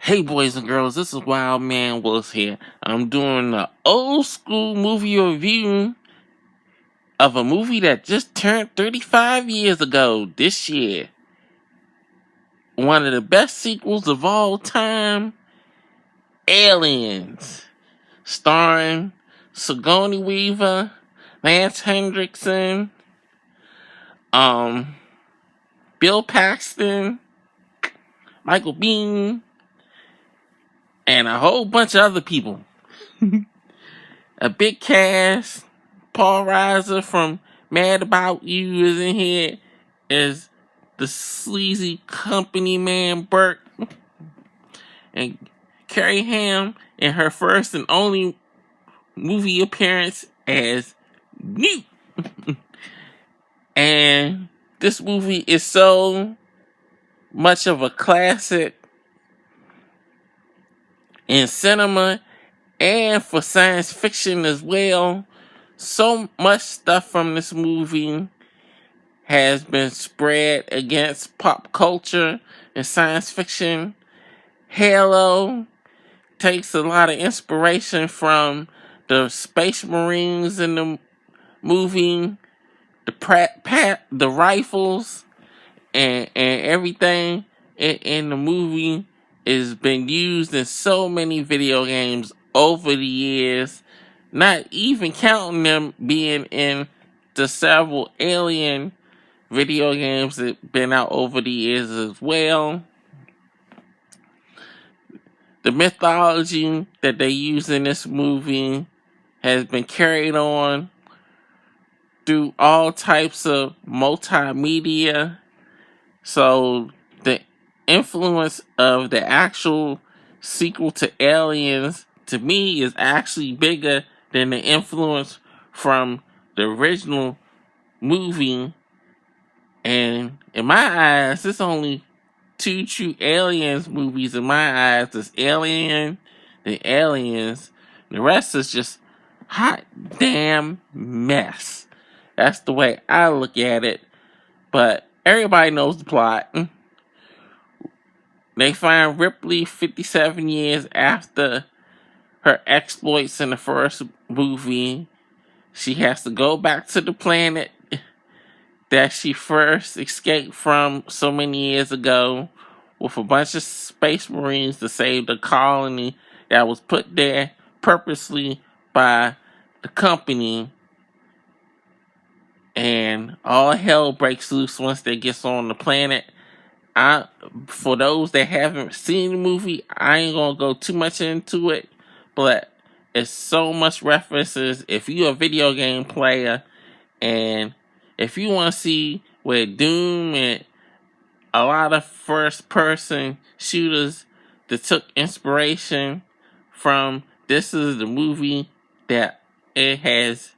Hey boys and girls, this is Wild Man Willis here. I'm doing an old school movie review of a movie that just turned 35 years ago this year. One of the best sequels of all time, Aliens, starring Sigourney Weaver, Lance Hendrickson, Bill Paxton, Michael Biehn, and a whole bunch of other people. A big cast. Paul Reiser from Mad About You is in here as the sleazy company man Burke, and Carrie Ham in her first and only movie appearance as Newt. And this movie is so much of a classic in cinema and for science fiction as well. So much stuff from this movie has been spread against pop culture and science fiction. Halo takes a lot of inspiration from the Space Marines in the movie, the rifles, and everything in the movie has been used in so many video games over the years, not even counting them being in the several Alien video games that have been out over the years as well. The mythology that they use in this movie has been carried on through all types of multimedia. So the influence of the actual sequel to Aliens, to me, is actually bigger than the influence from the original movie. And in my eyes, there's only two true Aliens movies in my eyes. There's Alien, the Aliens. The rest is just hot damn mess. That's the way I look at it. But everybody knows the plot. They find Ripley 57 years after her exploits in the first movie. She has to go back to the planet that she first escaped from so many years ago with a bunch of space marines to save the colony that was put there purposely by the company. And all hell breaks loose once they get on the planet. For those that haven't seen the movie, I ain't gonna go too much into it, but it's so much references. If you're a video game player, and if you want to see where Doom and a lot of first-person shooters that took inspiration from, this is the movie that it has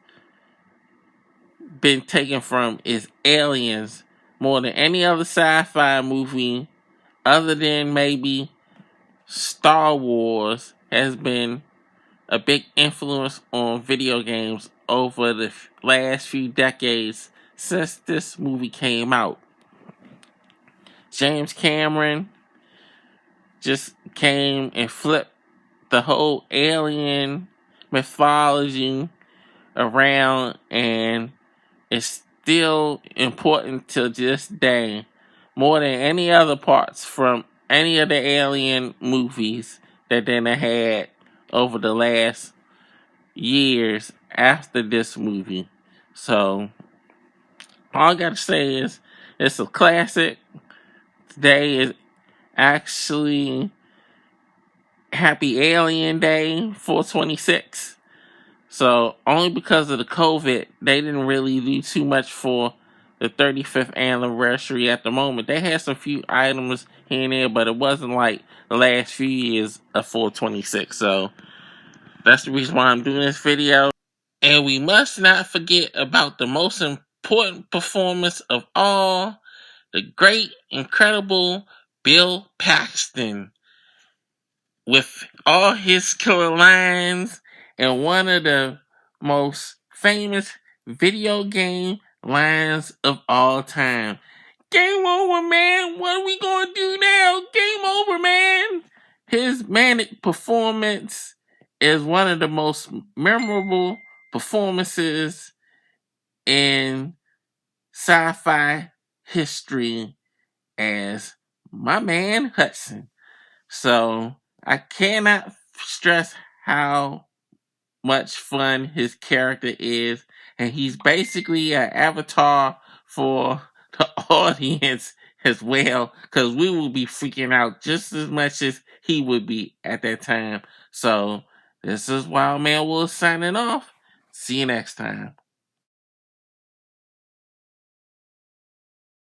been taken from, is Aliens. More than any other sci-fi movie, other than maybe Star Wars, has been a big influence on video games over the last few decades since this movie came out. James Cameron just came and flipped the whole alien mythology around, and it's still important to this day, more than any other parts from any of the Alien movies that they had over the last years after this movie. So all I gotta say is it's a classic. Today is actually Happy Alien Day 4/26. So only because of the COVID, they didn't really do too much for the 35th anniversary at the moment. They had some few items here and there, but it wasn't like the last few years of 4/26. So that's the reason why I'm doing this video. And we must not forget about the most important performance of all, the great, incredible Bill Paxton, with all his killer lines and one of the most famous video game lines of all time. Game over, man. What are we going to do now? Game over, man. his manic performance is one of the most memorable performances in sci-fi history as my man Hudson. So I cannot stress how much fun his character is, and he's basically an avatar for the audience as well, because we will be freaking out just as much as he would be at that time. So this is Wild Man Wolf signing off. See you next time.